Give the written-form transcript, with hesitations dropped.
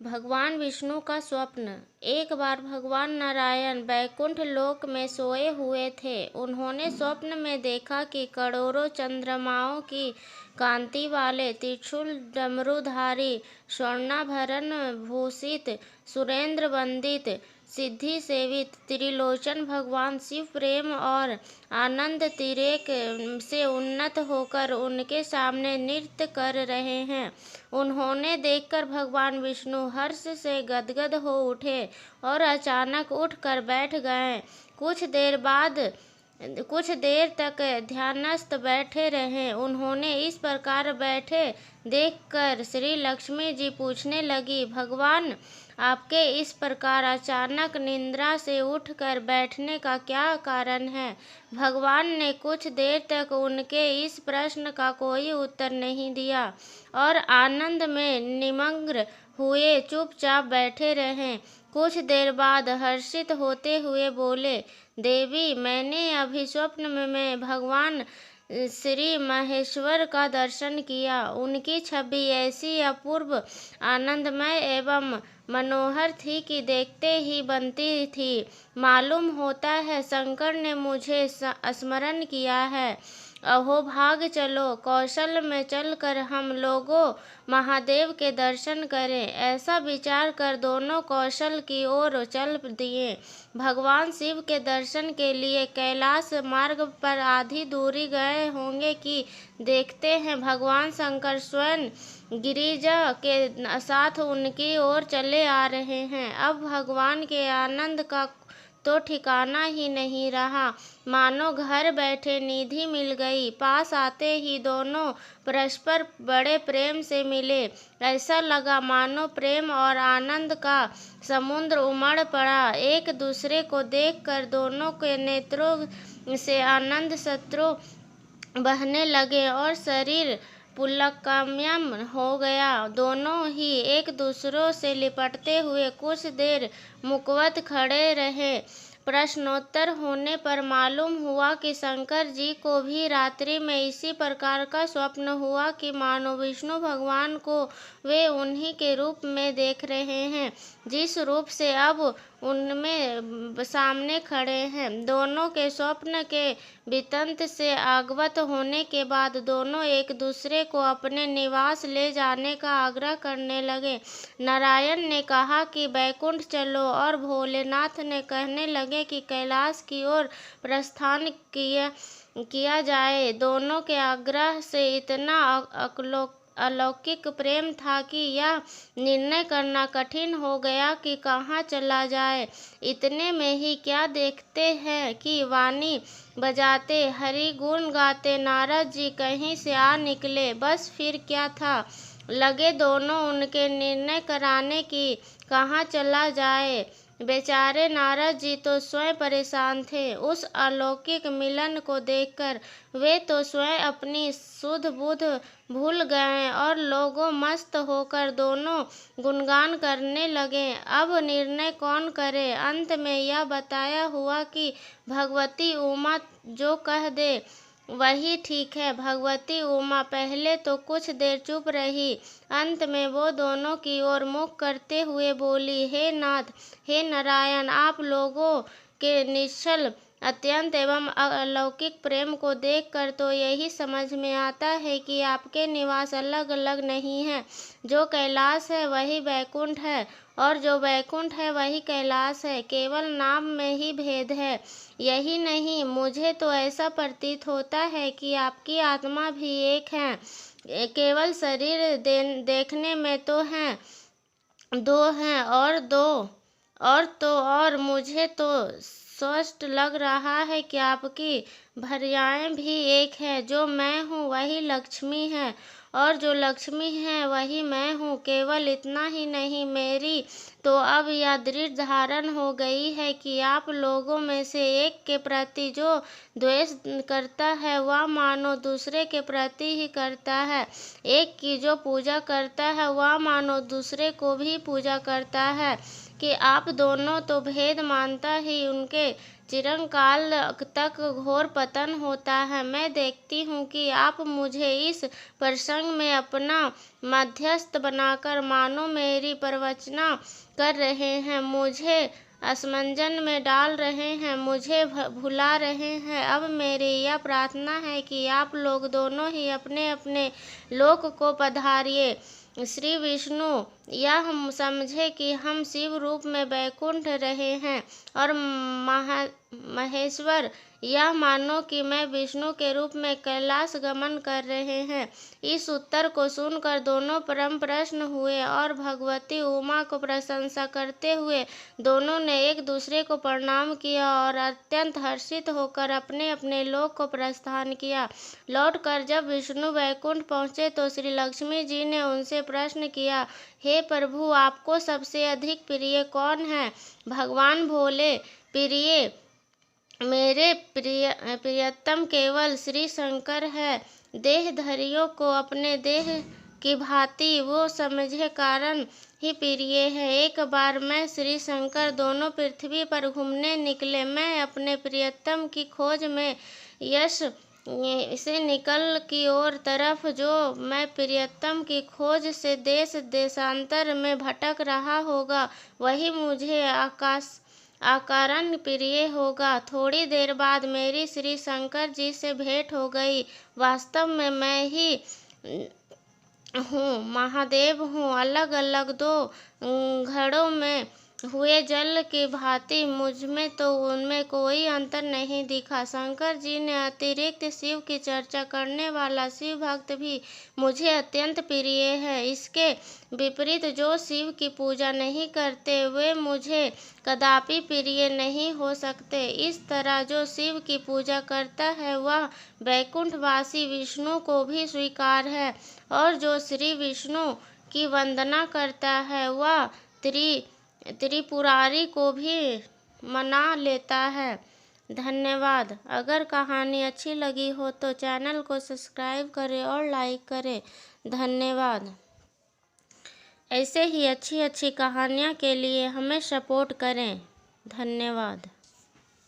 भगवान विष्णु का स्वप्न। एक बार भगवान नारायण बैकुंठ लोक में सोए हुए थे। उन्होंने स्वप्न में देखा कि करोड़ों चंद्रमाओं की कांति वाले त्रिशूल डमरूधारी स्वर्णाभरण भूषित सुरेंद्र वंदित सिद्धि सेवित त्रिलोचन भगवान शिव प्रेम और आनंद तिरेक से उन्नत होकर उनके सामने नृत्य कर रहे हैं। उन्होंने देखकर भगवान विष्णु हर्ष से गदगद हो उठे और अचानक उठकर बैठ गए। कुछ देर तक ध्यानस्थ बैठे रहे। उन्होंने इस प्रकार बैठे देखकर श्री लक्ष्मी जी पूछने लगी, भगवान, आपके इस प्रकार अचानक निद्रा से उठकर बैठने का क्या कारण है? भगवान ने कुछ देर तक उनके इस प्रश्न का कोई उत्तर नहीं दिया और आनंद में निमग्न हुए चुपचाप बैठे रहे। कुछ देर बाद हर्षित होते हुए बोले, देवी, मैंने अभी स्वप्न में भगवान श्री महेश्वर का दर्शन किया। उनकी छवि ऐसी अपूर्व, आनंदमय एवं मनोहर थी कि देखते ही बनती थी। मालूम होता है शंकर ने मुझे स्मरण किया है। अहो भाग चलो, कौशल में चलकर हम लोगों महादेव के दर्शन करें। ऐसा विचार कर दोनों कौशल की ओर चल दिए। भगवान शिव के दर्शन के लिए कैलाश मार्ग पर आधी दूरी गए होंगे कि देखते हैं भगवान शंकर स्वयं गिरिजा के साथ उनकी ओर चले आ रहे हैं। अब भगवान के आनंद का तो ठिकाना ही नहीं रहा, मानो घर बैठे निधि मिल गई। पास आते ही दोनों परस्पर बड़े प्रेम से मिले। ऐसा लगा मानो प्रेम और आनंद का समुद्र उमड़ पड़ा। एक दूसरे को देखकर दोनों के नेत्रों से आनंद सत्रों बहने लगे और शरीर पुलकाम्यम हो गया। दोनों ही एक दूसरों से लिपटते हुए कुछ देर मुकवत खड़े रहे। प्रश्नोत्तर होने पर मालूम हुआ कि शंकर जी को भी रात्रि में इसी प्रकार का स्वप्न हुआ कि मानो विष्णु भगवान को वे उन्हीं के रूप में देख रहे हैं, जिस रूप से अब उनमें सामने खड़े हैं। दोनों के स्वप्न के वृत्तांत से अवगत होने के बाद दोनों एक दूसरे को अपने निवास ले जाने का आग्रह करने लगे। नारायण ने कहा कि बैकुंठ चलो और भोलेनाथ ने कहने लगे कि कैलाश की ओर प्रस्थान किया जाए। दोनों के आग्रह से इतना अलौकिक प्रेम था कि यह निर्णय करना कठिन हो गया कि कहाँ चला जाए। इतने में ही क्या देखते हैं कि वाणी बजाते हरि गुण गाते नारद जी कहीं से आ निकले। बस फिर क्या था, लगे दोनों उनके निर्णय कराने की कहाँ चला जाए। बेचारे नारद जी तो स्वयं परेशान थे। उस अलौकिक मिलन को देखकर वे तो स्वयं अपनी सुध बुध भूल गए और लोगों मस्त होकर दोनों गुणगान करने लगे। अब निर्णय कौन करे? अंत में यह बताया हुआ कि भगवती उमा जो कह दे वही ठीक है। भगवती उमा पहले तो कुछ देर चुप रही। अंत में वो दोनों की ओर मुख करते हुए बोली, हे नाथ, हे नारायण, आप लोगों के निश्चल अत्यंत एवं अलौकिक प्रेम को देखकर तो यही समझ में आता है कि आपके निवास अलग अलग नहीं है। जो कैलाश है वही बैकुंठ है और जो बैकुंठ है वही कैलाश है। केवल नाम में ही भेद है। यही नहीं, मुझे तो ऐसा प्रतीत होता है कि आपकी आत्मा भी एक है। केवल शरीर देखने में तो हैं, दो हैं और मुझे तो स्पष्ट लग रहा है कि आपकी भर्याएं भी एक है। जो मैं हूँ वही लक्ष्मी है और जो लक्ष्मी है वही मैं हूँ। केवल इतना ही नहीं, मेरी तो अब यह दृढ़ धारण हो गई है कि आप लोगों में से एक के प्रति जो द्वेष करता है वह मानो दूसरे के प्रति ही करता है। एक की जो पूजा करता है वह मानो दूसरे को भी पूजा करता है। कि आप दोनों तो भेद मानता ही उनके चिरंकाल तक घोर पतन होता है। मैं देखती हूँ कि आप मुझे इस प्रसंग में अपना मध्यस्थ बनाकर मानो मेरी प्रवचना कर रहे हैं, मुझे असमंजस में डाल रहे हैं, मुझे भुला रहे हैं। अब मेरी यह प्रार्थना है कि आप लोग दोनों ही अपने अपने लोक को पधारिए। श्री विष्णु यह समझे कि हम शिव रूप में बैकुंठ रहे हैं और महेश्वर यह मानो कि मैं विष्णु के रूप में कैलाश गमन कर रहे हैं। इस उत्तर को सुनकर दोनों परम प्रसन्न हुए और भगवती उमा को प्रशंसा करते हुए दोनों ने एक दूसरे को प्रणाम किया और अत्यंत हर्षित होकर अपने अपने लोक को प्रस्थान किया। लौटकर जब विष्णु वैकुंठ पहुँचे तो श्री लक्ष्मी जी ने उनसे प्रश्न किया, हे प्रभु, आपको सबसे अधिक प्रिय कौन है? भगवान बोले, प्रिय मेरे प्रियतम केवल श्री शंकर है। देहधारियों को अपने देह की भांति वो समझे कारण ही प्रिय है। एक बार मैं श्री शंकर दोनों पृथ्वी पर घूमने निकले। मैं अपने प्रियतम की खोज में यश से निकल की ओर तरफ जो मैं प्रियतम की खोज से देश देशांतर में भटक रहा होगा वही मुझे अकारण प्रिय होगा। थोड़ी देर बाद मेरी श्री शंकर जी से भेंट हो गई। वास्तव में मैं ही हूँ, महादेव हूँ। अलग अलग दो घड़ों में हुए जल की भांति मुझमें तो उनमें कोई अंतर नहीं दिखा। शंकर जी ने अतिरिक्त शिव की चर्चा करने वाला शिव भक्त भी मुझे अत्यंत प्रिय है। इसके विपरीत जो शिव की पूजा नहीं करते वे मुझे कदापि प्रिय नहीं हो सकते। इस तरह जो शिव की पूजा करता है वह वैकुंठवासी विष्णु को भी स्वीकार है और जो श्री विष्णु की वंदना करता है वह त्रिपुरारी को भी मना लेता है। धन्यवाद। अगर कहानी अच्छी लगी हो तो चैनल को सब्सक्राइब करें और लाइक करें। धन्यवाद। ऐसे ही अच्छी अच्छी कहानियाँ के लिए हमें सपोर्ट करें। धन्यवाद।